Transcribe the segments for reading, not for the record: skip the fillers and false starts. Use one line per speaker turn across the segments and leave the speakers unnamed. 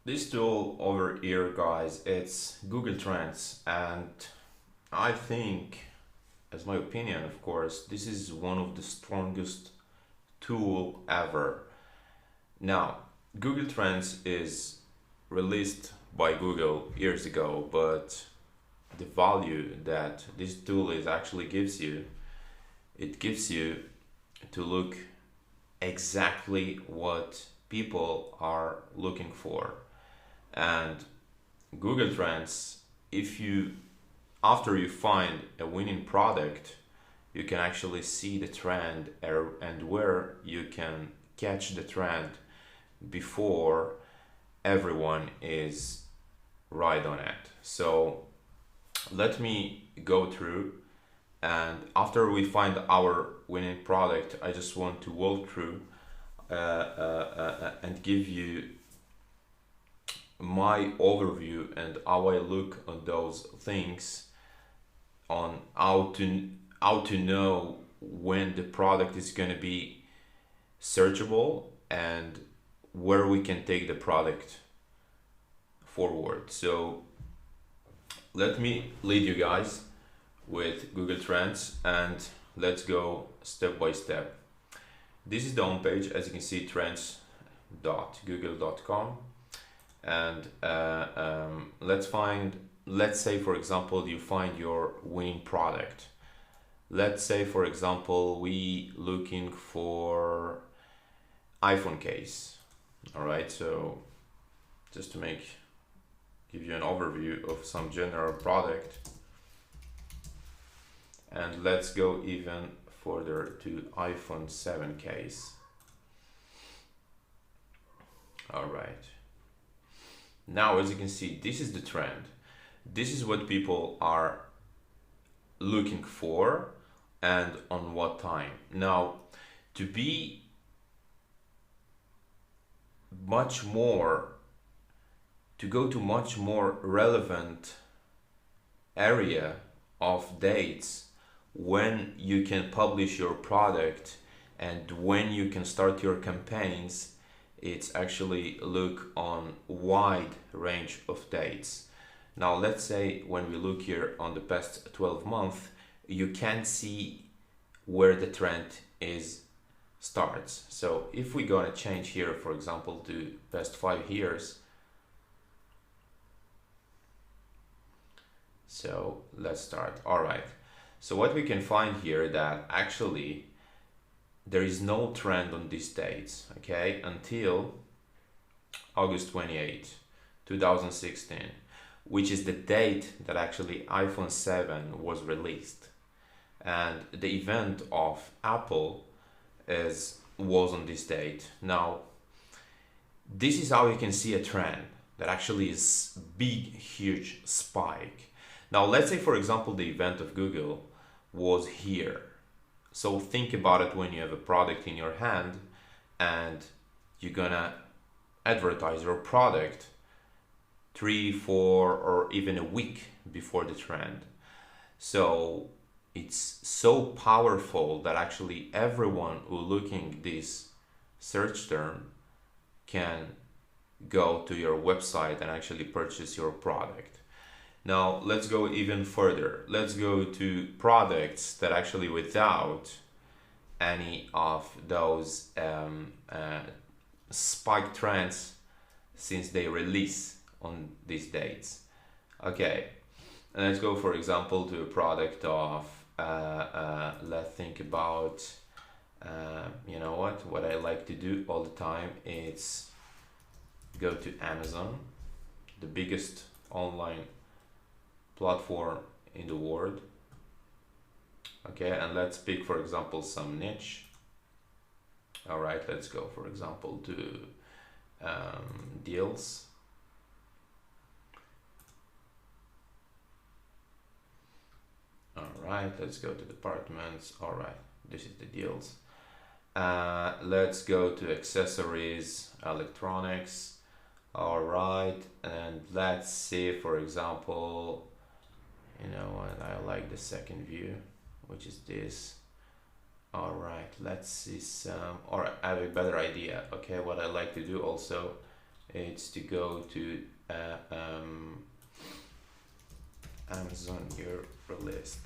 This tool over here, guys, it's Google Trends, and I think, as my opinion, of course, this is one of the strongest tool ever. Now, Google Trends is released by Google years ago, but the value that this tool is actually gives you, it gives you to look exactly what people are looking for. And Google Trends, if you after you find a winning product, you can actually see the trend and where you can catch the trend before everyone is right on it. So let me go through, and after we find our winning product, I just want to walk through and give you my overview and how I look on those things, on how to know when the product is going to be searchable and where we can take the product forward. So let me lead you guys with Google Trends, and let's go step by step. This is the home page, as you can see, trends.google.com. And let's say, for example, you find your winning product. Let's say, for example, we looking for iPhone case. All right, so just to give you an overview of some general product, and let's go even further to iPhone 7 case. All right, now as you can see, this is the trend. This is what people are looking for and on what time. Now, to be much more, to go to much more relevant area of dates when you can publish your product and when you can start your campaigns, it's actually look on wide range of dates. Now let's say when we look here on the past 12 months, you can see where the trend is starts. So if we're gonna change here, for example, to past 5 years, so let's start. All right, so what we can find here that actually there is no trend on these dates, okay, until August 28, 2016, which is the date that actually iPhone 7 was released. And the event of Apple was on this date. Now, this is how you can see a trend that actually is big, huge spike. Now, let's say, for example, the event of Google was here. So think about it when you have a product in your hand and you're gonna advertise your product 3, 4, or even a week before the trend. So it's so powerful that actually everyone who looking this search term can go to your website and actually purchase your product. Now let's go even further. Let's go to products that actually without any of those spike trends since they release on these dates. Okay, and let's go for example to a product of let's think about you know what I like to do all the time is go to Amazon, the biggest online platform in the world. Okay, and let's pick for example some niche. All right, let's go for example to deals. All right, let's go to departments. All right, this is the deals. Let's go to accessories, electronics. All right, and let's see for example, you know what, I like the second view, which is this. All right, let's see some, or I have a better idea. Okay, what I like to do also It's to go to Amazon your list.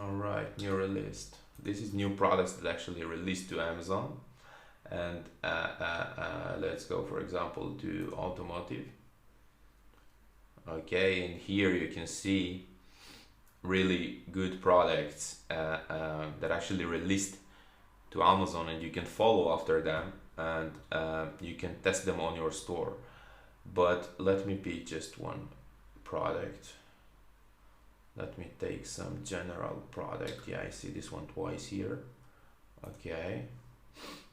All right, new list. This is new products that actually released to Amazon. And let's go, for example, to automotive. Okay, and here you can see really good products that actually released to Amazon, and you can follow after them, and you can test them on your store. But let me pick just one product. Let me take some general product. Yeah, I see this one twice here. Okay,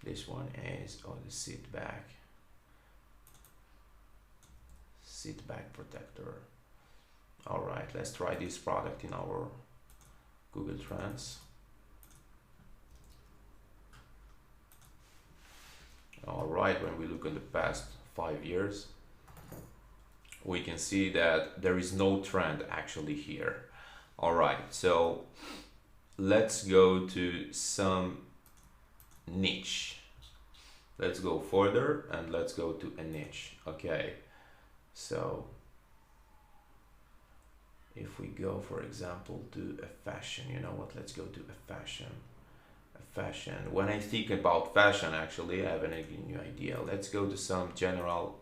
this one is the seat back protector. All right, let's try this product in our Google Trends. All right, when we look at the past 5 years, we can see that there is no trend actually here. All right, so let's go to some niche. Let's go further and let's go to a niche. Okay, so if we go, for example, to a fashion, you know what, let's go to a fashion. When I think about fashion, actually I have a new idea. Let's go to some general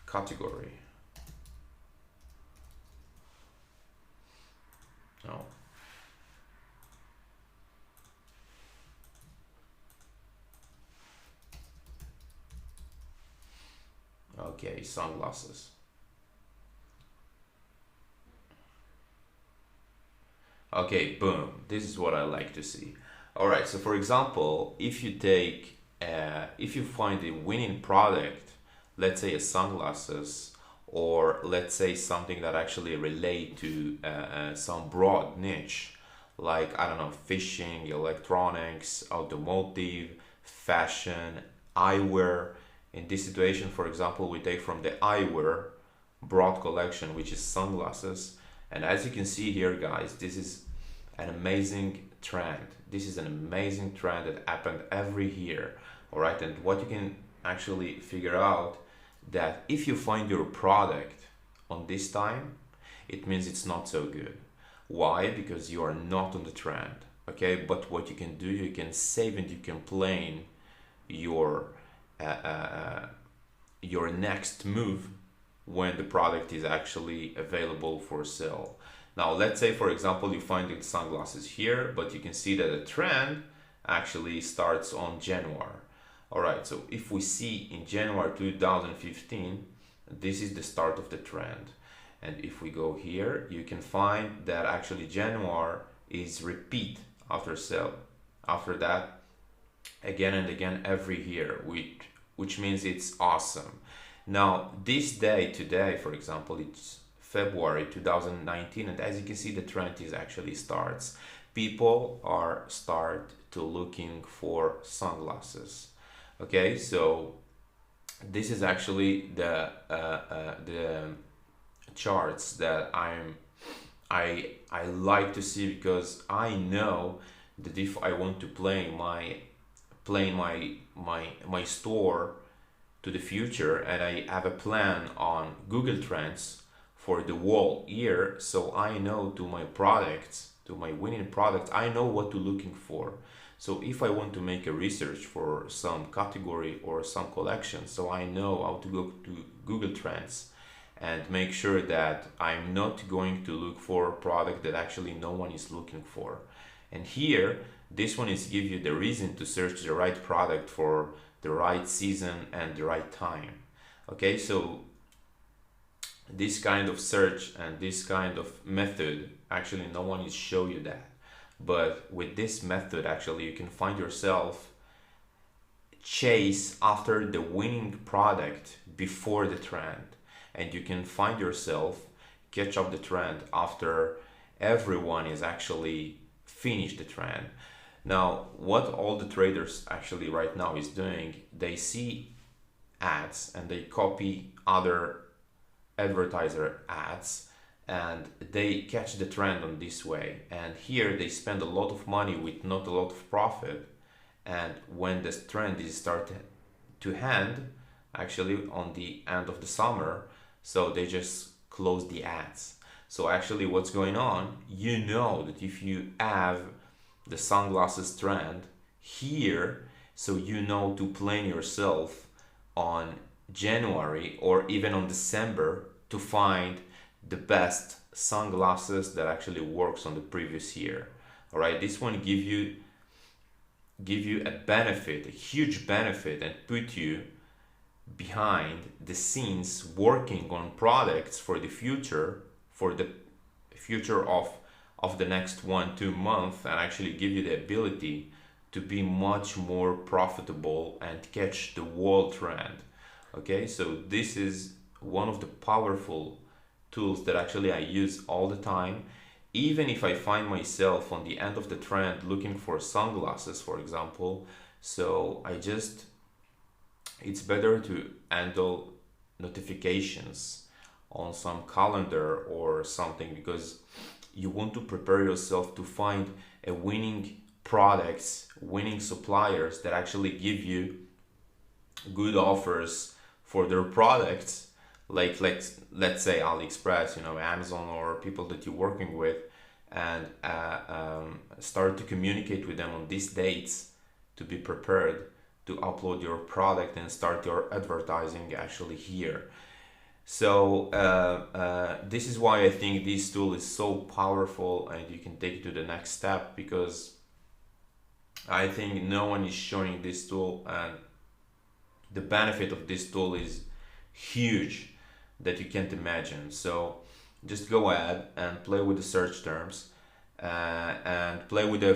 category. Oh, okay, sunglasses. Okay, boom, this is what I like to see. All right, so for example, if you find a winning product, let's say a sunglasses, or let's say something that actually relate to some broad niche, like, I don't know, fishing, electronics, automotive, fashion, eyewear. In this situation, for example, we take from the eyewear broad collection, which is sunglasses. And as you can see here, guys, this is an amazing trend. This is an amazing trend that happened every year. All right, and what you can actually figure out, that if you find your product on this time, it means it's not so good. Why? Because you are not on the trend. Okay, but what you can do, you can save and you can plan your next move when the product is actually available for sale. Now, let's say, for example, you find the sunglasses here, but you can see that the trend actually starts on January. All right, so if we see in January 2015, this is the start of the trend. And if we go here, you can find that actually January is repeat after sale. After that, again and again every year, which means it's awesome. Now, this day today, for example, it's February 2019, and as you can see, the trend is actually starts. People are start to looking for sunglasses. Okay, so this is actually the charts that I like to see, because I know that if I want to play my store to the future, and I have a plan on Google Trends for the whole year, so I know to my products, to my winning products, I know what to looking for. So if I want to make a research for some category or some collection, so I know how to go to Google Trends and make sure that I'm not going to look for a product that actually no one is looking for. And here, this one is give you the reason to search the right product for the right season and the right time. Okay, so this kind of search and this kind of method, actually no one is show you that. But with this method, actually you can find yourself chase after the winning product before the trend, and you can find yourself catch up the trend after everyone is actually finished the trend. Now, what all the traders actually right now is doing, they see ads and they copy other advertiser ads, and they catch the trend on this way. And here they spend a lot of money with not a lot of profit, and when this trend is started to end, actually on the end of the summer, so they just close the ads. So actually what's going on, you know that if you have the sunglasses trend here, so you know to plan yourself on January or even on December to find the best sunglasses that actually works on the previous year. All right, this one give you a benefit, a huge benefit, and put you behind the scenes working on products for the future, of the next 1-2 months, and actually give you the ability to be much more profitable and catch the world trend. Okay, so this is one of the powerful tools that actually I use all the time. Even if I find myself on the end of the trend looking for sunglasses, for example, so it's better to handle notifications on some calendar or something, because you want to prepare yourself to find a winning products, winning suppliers that actually give you good offers for their products, like let's say AliExpress, Amazon, or people that you're working with, and start to communicate with them on these dates to be prepared to upload your product and start your advertising actually here. So this is why I think this tool is so powerful, and you can take it to the next step, because I think no one is showing this tool, and the benefit of this tool is huge that you can't imagine. So just go ahead and play with the search terms, and play with the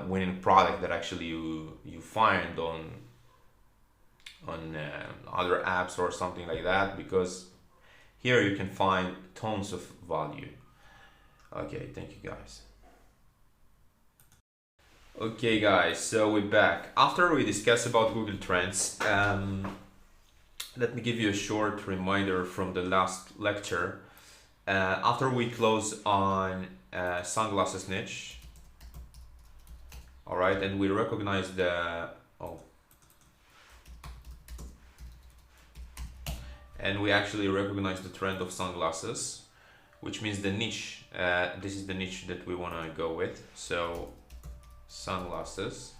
winning product that actually you find on other apps or something like that, because here you can find tons of value. Okay, thank you guys. Okay guys, so we're back. After we discuss about Google Trends, let me give you a short reminder from the last lecture. After we close on sunglasses niche, all right, and we recognize and we actually recognize the trend of sunglasses, which means the niche. This is the niche that we want to go with. So sunglasses.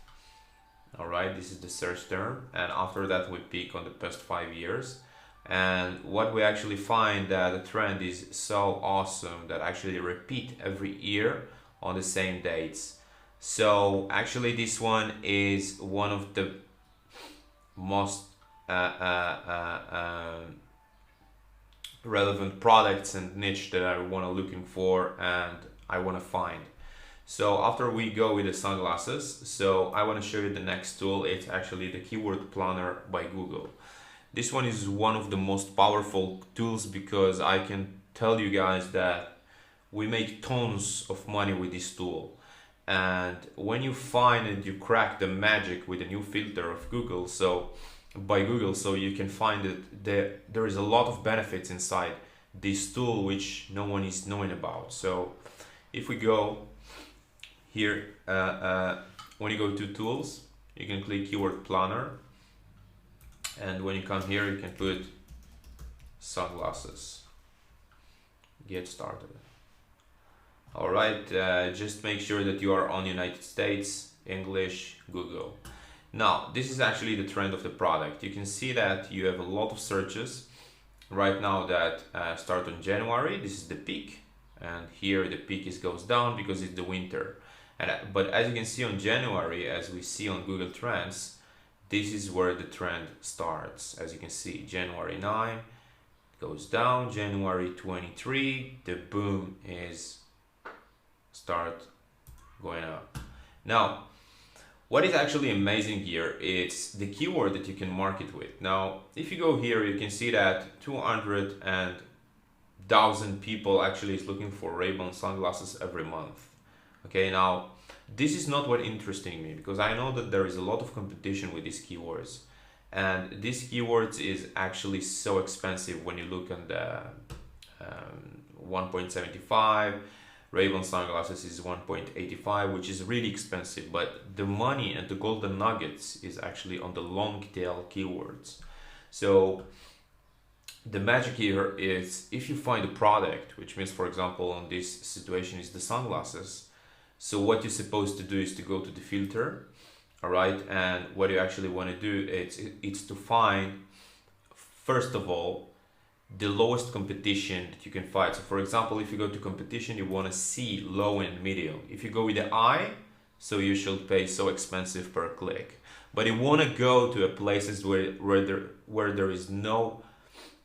All right, this is the search term, and after that we pick on the past 5 years, and what we actually find that the trend is so awesome that actually repeat every year on the same dates. So actually this one is one of the most relevant products and niche that I want to looking for and I want to find. So after we go with the sunglasses, so I want to show you the next tool. It's actually the Keyword Planner by Google. This one is one of the most powerful tools, because I can tell you guys that we make tons of money with this tool. And when you find and you crack the magic with a new filter of Google, so you can find that there is a lot of benefits inside this tool which no one is knowing about. So if we go here, when you go to tools, you can click Keyword Planner, and when you come here you can put sunglasses, get started. All right, just make sure that you are on United States, English, Google. Now this is actually the trend of the product. You can see that you have a lot of searches right now that start on January. This is the peak, and here the peak goes down because it's the winter. But as you can see on January, as we see on Google Trends, this is where the trend starts. As you can see, January 9 goes down, January 23, the boom is start going up. Now, what is actually amazing here is the keyword that you can market with. Now, if you go here, you can see that 200,000 people actually is looking for Ray-Ban sunglasses every month. Okay, now this is not what interesting me, because I know that there is a lot of competition with these keywords, and these keywords is actually so expensive when you look on the 1.75 Ray-Ban sunglasses is 1.85, which is really expensive, but the money and the golden nuggets is actually on the long tail keywords. So the magic here is if you find a product, which means, for example, on this situation is the sunglasses. So what you're supposed to do is to go to the filter, all right? And what you actually want to do, it's to find, first of all, the lowest competition that you can find. So for example, if you go to competition, you want to see low and medium. If you go with the eye, so you should pay so expensive per click. But you want to go to places where there is not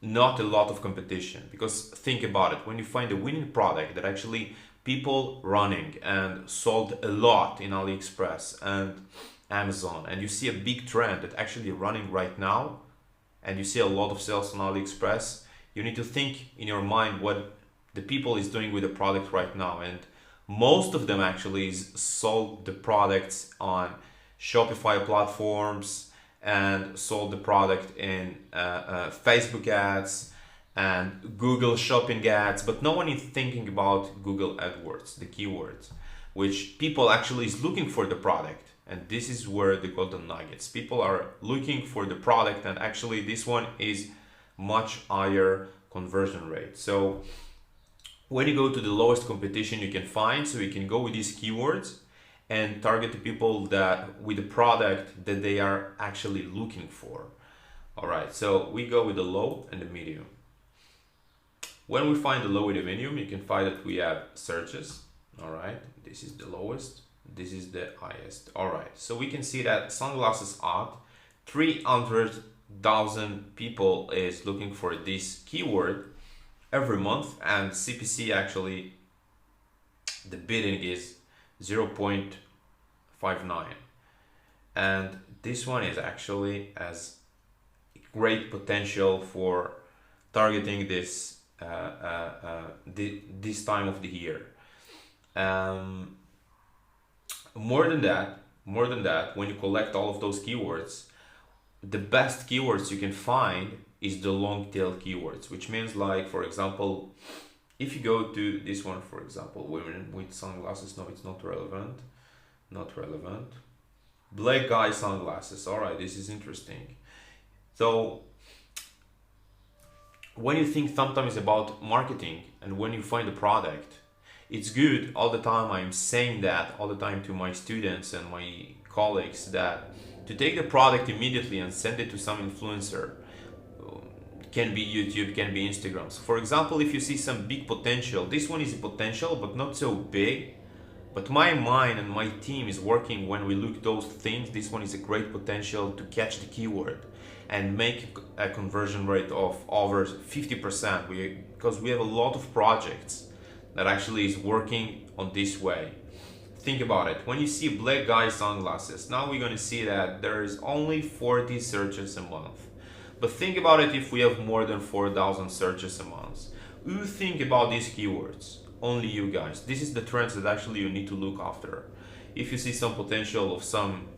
a lot of competition. Because think about it, when you find a winning product that actually people running and sold a lot in AliExpress and Amazon, and you see a big trend that actually running right now, and you see a lot of sales on AliExpress, you need to think in your mind what the people is doing with the product right now. And most of them actually sold the products on Shopify platforms and sold the product in Facebook ads and Google shopping ads, but no one is thinking about Google AdWords, the keywords, which people actually is looking for the product. And this is where the golden nuggets. People are looking for the product, and actually this one is much higher conversion rate. So when you go to the lowest competition you can find, so you can go with these keywords and target the people that with the product that they are actually looking for. All right, so we go with the low and the medium. When we find the low and the medium, you can find that we have searches. All right, this is the lowest, this is the highest. All right, so we can see that sunglasses art, 300,000 people is looking for this keyword every month, and CPC actually the bidding is 0.59, and this one is actually has great potential for targeting this this time of the year. More than that, when you collect all of those keywords, the best keywords you can find is the long tail keywords, which means, like, for example, if you go to this one, for example, women with sunglasses, no, it's not relevant, black guy sunglasses. All right, this is interesting. So when you think sometimes about marketing and when you find a product, it's good all the time. I'm saying that all the time to my students and my colleagues, that to take the product immediately and send it to some influencer. Can be YouTube, can be Instagram. So for example, if you see some big potential, this one is a potential but not so big, but my mind and my team is working when we look those things. This one is a great potential to catch the keyword and make a conversion rate of over 50%, because we have a lot of projects that actually is working on this way. Think about it. When you see black guy sunglasses, now we're going to see that there is only 40 searches a month. But think about it, if we have more than 4,000 searches a month. You think about these keywords, only you guys. This is the trends that actually you need to look after. If you see some potential of some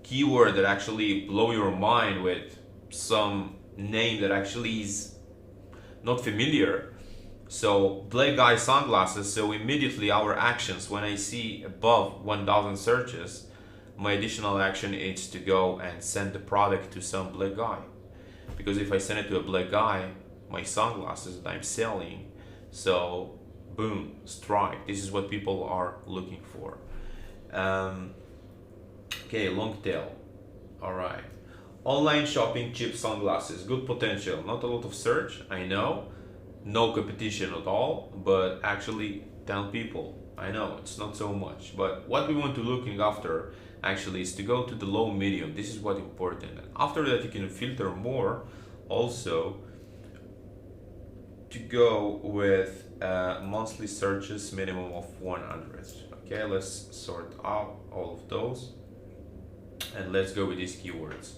keyword that actually blow your mind with some name that actually is not familiar, so black guy sunglasses, so immediately our actions, when I see above 1,000 searches, my additional action is to go and send the product to some black guy. Because if I send it to a black guy, my sunglasses that I'm selling, so boom, strike. This is what people are looking for. Okay, long tail. All right. Online shopping, cheap sunglasses, good potential. Not a lot of search, I know. No competition at all, but actually 10 people. I know it's not so much, but what we want to looking after actually is to go to the low medium. This is what important. And after that, you can filter more also to go with monthly searches minimum of 100. Okay, let's sort out all of those and let's go with these keywords.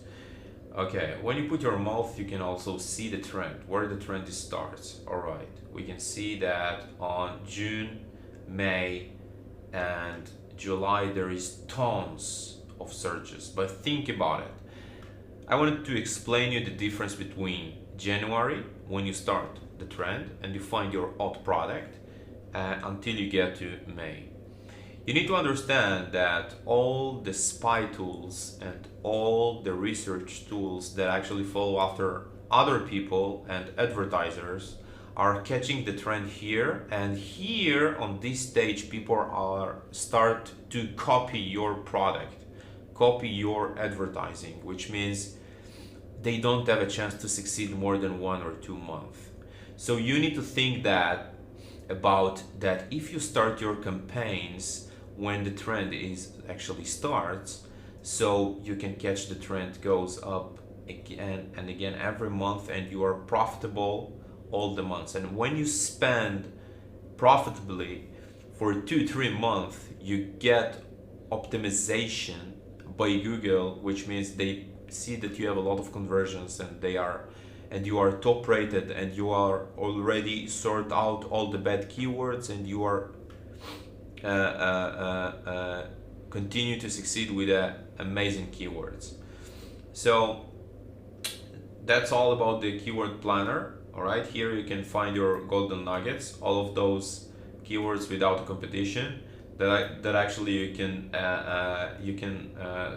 Okay, when you put your mouth, you can also see the trend, where the trend starts. All right, we can see that on June, May, and July, there is tons of searches. But think about it. I wanted to explain you the difference between January, when you start the trend and you find your hot product, until you get to May. You need to understand that all the spy tools and all the research tools that actually follow after other people and advertisers are catching the trend here, and here on this stage people are start to copy your product, copy your advertising, which means they don't have a chance to succeed more than 1 or 2 months. So you need to think that about that if you start your campaigns when the trend is actually starts, so you can catch the trend goes up again and again every month, and you are profitable all the months. And when you spend profitably for 2-3 months, you get optimization by Google, which means they see that you have a lot of conversions and you are top rated, and you are already sort out all the bad keywords, and you are continue to succeed with amazing keywords. So that's all about the keyword planner. All right, here you can find your golden nuggets, all of those keywords without competition that actually you can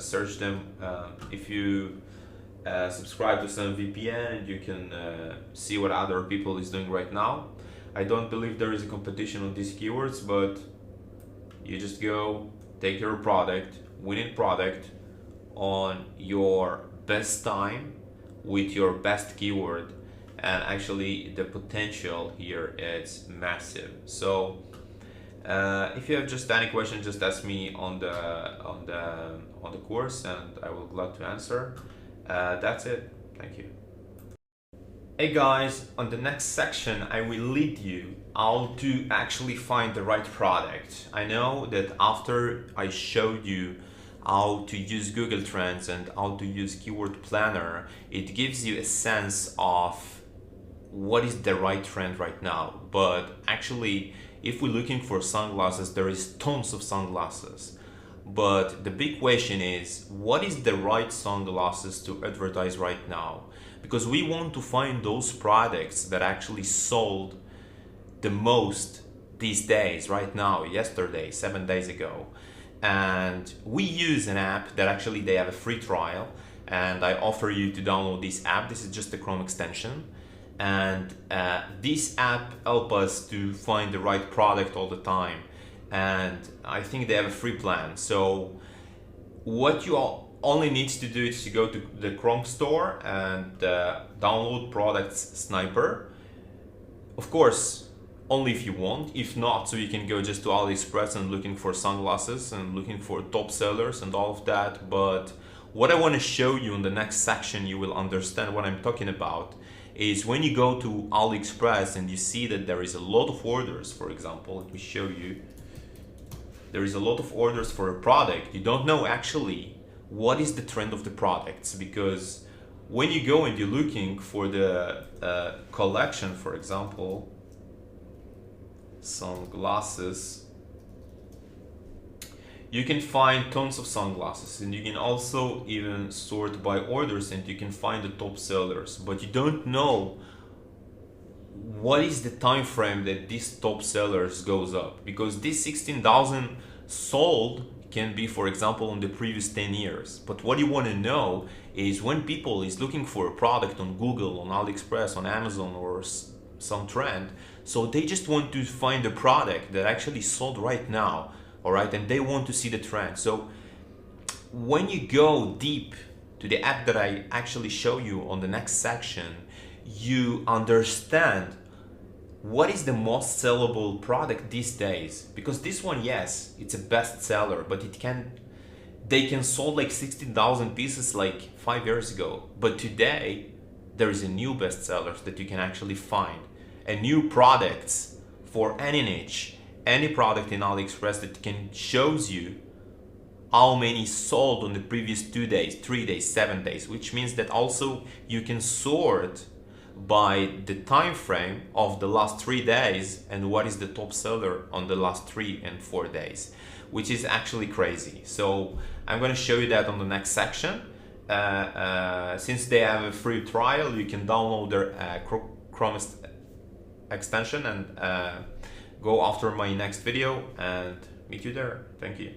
search them if you subscribe to some VPN. You can see what other people is doing right now. I don't believe there is a competition on these keywords, but you just go take your product, winning product, on your best time with your best keyword, and actually the potential here is massive. So if you have just any question, just ask me on the course, and I will glad to answer. That's it. Thank you. Hey guys, on the next section I will lead you how to actually find the right product. I know that after I showed you how to use Google Trends and how to use Keyword Planner, it gives you a sense of what is the right trend right now. But actually, if we're looking for sunglasses, there is tons of sunglasses. But the big question is, what is the right sunglasses to advertise right now? Because we want to find those products that actually sold the most these days, right now, yesterday, 7 days ago. And we use an app that actually they have a free trial, and I offer you to download this app. This is just a Chrome extension, and this app helps us to find the right product all the time. And I think they have a free plan. So what you only need to do is to go to the Chrome store and download Products Sniper. Of course, only if you want. If not, so you can go just to AliExpress and looking for sunglasses and looking for top sellers and all of that. But what I want to show you in the next section, you will understand what I'm talking about, is when you go to AliExpress and you see that there is a lot of orders. For example, let me show you. There is a lot of orders for a product. You don't know actually what is the trend of the products, because when you go and you're looking for the collection, for example, sunglasses, you can find tons of sunglasses, and you can also even sort by orders, and you can find the top sellers, but you don't know what is the time frame that these top sellers goes up, because this 16,000 sold can be, for example, in the previous 10 years. But what you want to know is when people is looking for a product on Google, on AliExpress, on Amazon, or some trend, so they just want to find a product that actually sold right now, all right, and they want to see the trend. So when you go deep to the app that I actually show you on the next section, you understand what is the most sellable product these days. Because this one, yes, it's a bestseller, but they can sold like 16,000 pieces like 5 years ago. But today there is a new bestseller that you can actually find, a new products for any niche, any product in AliExpress that can shows you how many sold on the previous 2 days, 3 days, 7 days, which means that also you can sort by the time frame of the last 3 days and what is the top seller on the last 3 and 4 days, which is actually crazy. So I'm going to show you that on the next section. Since they have a free trial, you can download their Chrome extension and go after my next video and meet you there. Thank you.